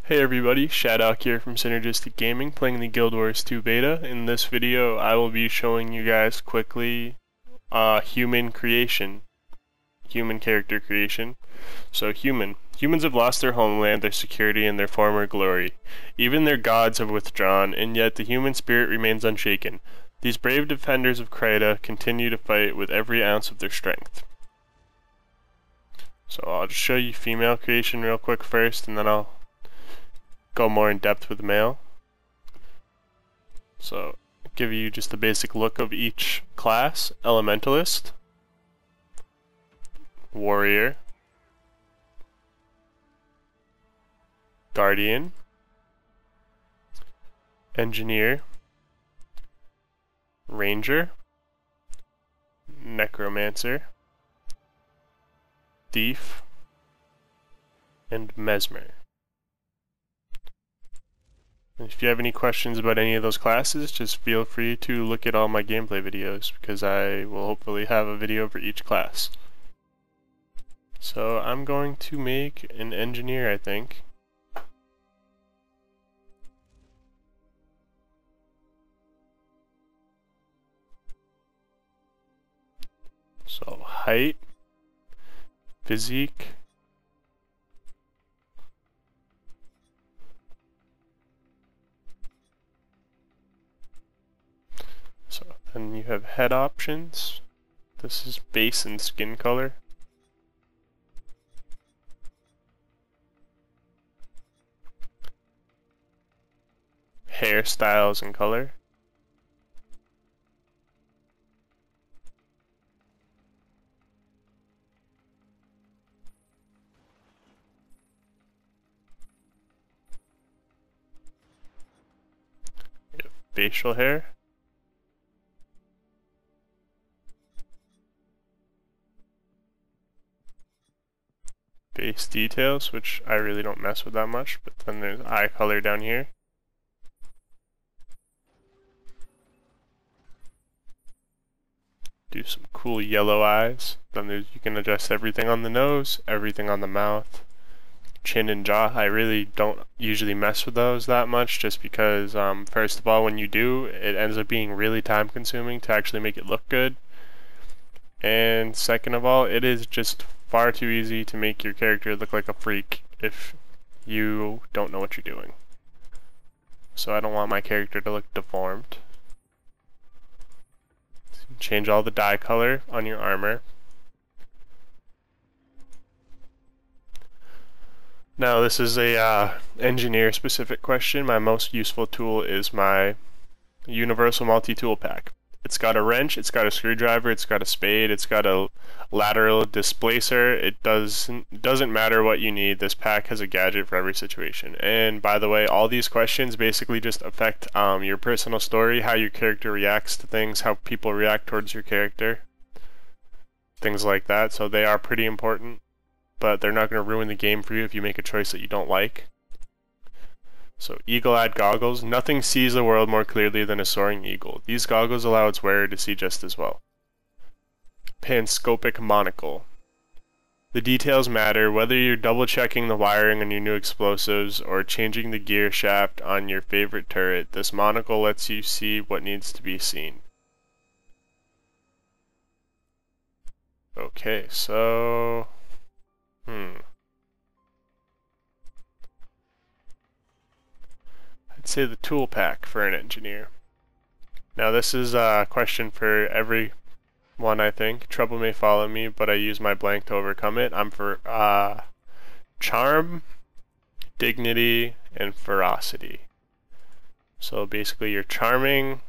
Hey everybody, Shadok here from Synergistic Gaming, playing the Guild Wars 2 beta. In this video, I will be showing you guys quickly human creation, human character creation. So humans have lost their homeland, their security, and their former glory. Even their gods have withdrawn, and yet the human spirit remains unshaken. These brave defenders of Krita continue to fight with every ounce of their strength. So I'll just show you female creation real quick first, and then I'll go more in depth with male. So give you just a basic look of each class: Elementalist, Warrior, Guardian, Engineer, Ranger, Necromancer, Thief, and Mesmer. If you have any questions about any of those classes, just feel free to look at all my gameplay videos, because I will hopefully have a video for each class. So I'm going to make an engineer, I think. So height, physique, and you have head options. This is base and skin color. Hairstyles and color. You have facial hair. Base details, which I really don't mess with that much, but then there's eye color down here. Do some cool yellow eyes. Then you can adjust everything on the nose, everything on the mouth, chin and jaw. I really don't usually mess with those that much, just because first of all, when you do, it ends up being really time consuming to actually make it look good. And second of all, it is just far too easy to make your character look like a freak if you don't know what you're doing. So I don't want my character to look deformed. Change all the dye color on your armor. Now this is a engineer specific question. My most useful tool is my universal multi-tool pack. It's got a wrench, it's got a screwdriver, it's got a spade, it's got a lateral displacer. It doesn't matter what you need. This pack has a gadget for every situation. And by the way, all these questions basically just affect your personal story, how your character reacts to things, how people react towards your character, things like that. So they are pretty important, but they're not going to ruin the game for you if you make a choice that you don't like. So eagle-eyed goggles. Nothing sees the world more clearly than a soaring eagle. These goggles allow its wearer to see just as well. Panscopic monocle. The details matter, whether you're double-checking the wiring on your new explosives or changing the gear shaft on your favorite turret. This monocle lets you see what needs to be seen. Okay, so I'd say the tool pack for an engineer. Now this is a question for everyone, I think. Trouble may follow me, but I use my blank to overcome it. I'm for charm, dignity, and ferocity. So basically you're charming,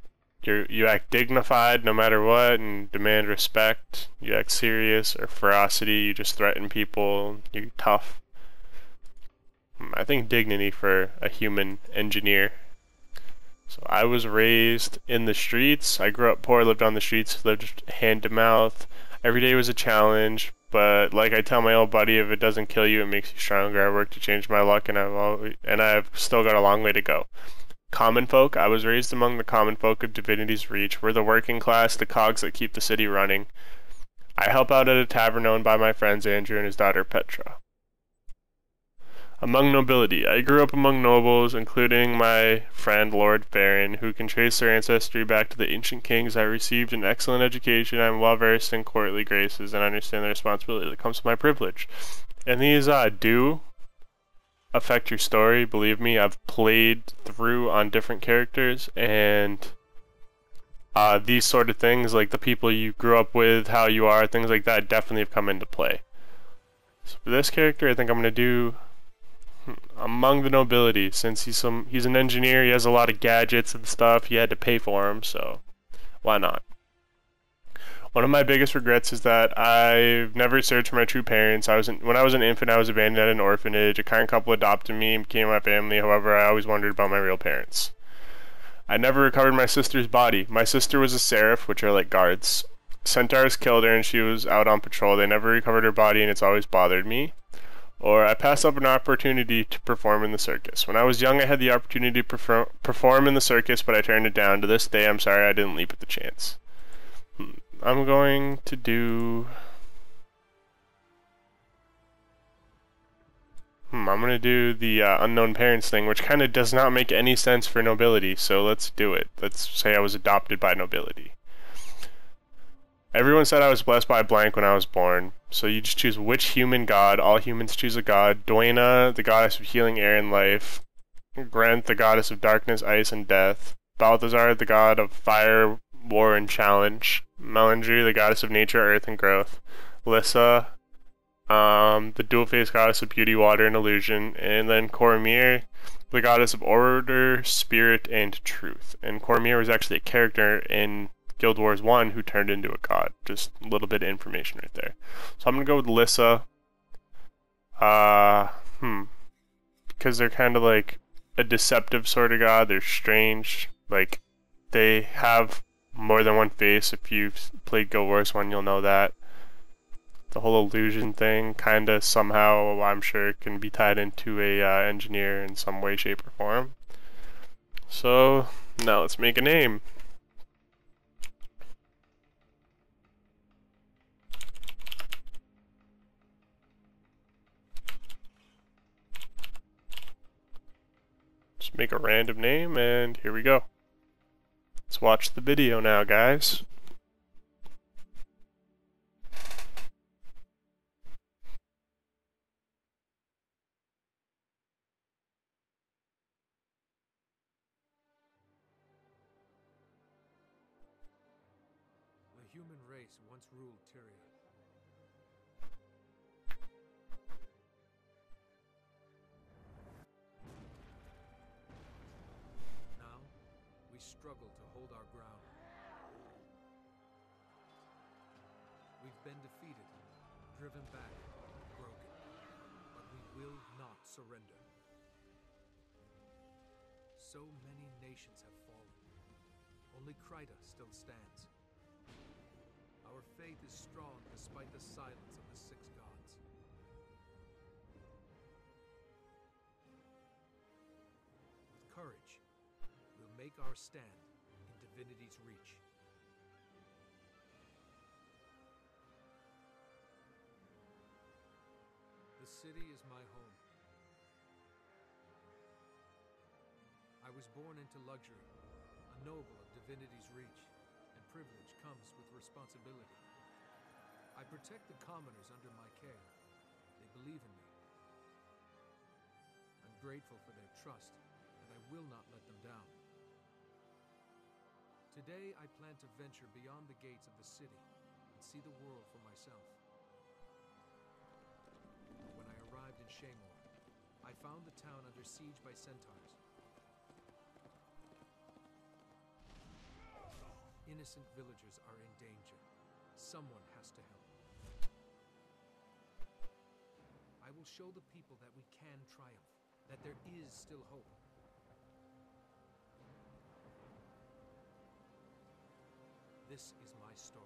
you act dignified no matter what and demand respect. You act serious. Or ferocity, you just threaten people, you're tough. I think dignity for a human engineer. So I was raised in the streets. I grew up poor, lived on the streets, lived hand to mouth. Every day was a challenge, but like I tell my old buddy, if it doesn't kill you, it makes you stronger. I work to change my luck, and I've still got a long way to go. Common folk. I was raised among the common folk of Divinity's Reach. We're the working class, the cogs that keep the city running. I help out at a tavern owned by my friends Andrew and his daughter Petra. Among nobility. I grew up among nobles, including my friend Lord Baron, who can trace their ancestry back to the ancient kings. I received an excellent education. I'm well versed in courtly graces and understand the responsibility that comes with my privilege. And these do affect your story. Believe me, I've played through on different characters, and these sort of things, like the people you grew up with, how you are, things like that, definitely have come into play. So for this character, I think I'm going to do among the nobility, since he's an engineer, he has a lot of gadgets and stuff, you had to pay for him, so why not? One of my biggest regrets is that I've never searched for my true parents. When I was an infant, I was abandoned at an orphanage. A kind couple adopted me and became my family. However, I always wondered about my real parents. I never recovered my sister's body. My sister was a seraph, which are like guards. Centaurs killed her and she was out on patrol. They never recovered her body and it's always bothered me. Or I passed up an opportunity to perform in the circus. When I was young, I had the opportunity to perform in the circus, but I turned it down. To this day, I'm sorry I didn't leap at the chance. I'm going to do... I'm going to do the unknown parents thing, which kind of does not make any sense for nobility, so let's do it. Let's say I was adopted by nobility. Everyone said I was blessed by a blank when I was born, so you just choose which human god. All humans choose a god. Dwayna, the goddess of healing, air, and life. Grant, the goddess of darkness, ice, and death. Balthazar, the god of fire, war, and challenge. Melindre, the goddess of nature, earth, and growth. Lissa, the dual-faced goddess of beauty, water, and illusion. And then Cormyr, the goddess of order, spirit, and truth. And Cormyr was actually a character in Guild Wars 1 who turned into a god. Just a little bit of information right there. So I'm gonna go with Lissa. Because they're kind of like a deceptive sort of god. They're strange. Like, they have more than one face. If you've played Guild Wars 1, you'll know that. The whole illusion thing kind of somehow, I'm sure, can be tied into a engineer in some way, shape, or form. So now let's make a name. Just make a random name, and here we go. Let's watch the video now, guys. The human race once ruled Tyria. Now, we struggle to hold our ground. We've been defeated, driven back, broken, but we will not surrender. So many nations have fallen. Only Kryta still stands. Our faith is strong despite the silence of the six gods. With courage, we'll make our stand in Divinity's reach. The city is my home. I was born into luxury, a noble of Divinity's reach. Privilege comes with responsibility. I protect the commoners under my care. They believe in me. I'm grateful for their trust, and I will not let them down. Today, I plan to venture beyond the gates of the city and see the world for myself. When I arrived in Shaemor, I found the town under siege by centaurs. Innocent villagers are in danger. Someone has to help. I will show the people that we can triumph, that there is still hope. This is my story.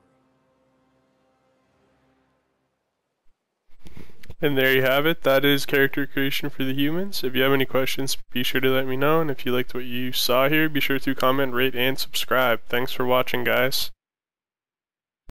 And there you have it. That is character creation for the humans. If you have any questions, be sure to let me know. And if you liked what you saw here, be sure to comment, rate, and subscribe. Thanks for watching, guys.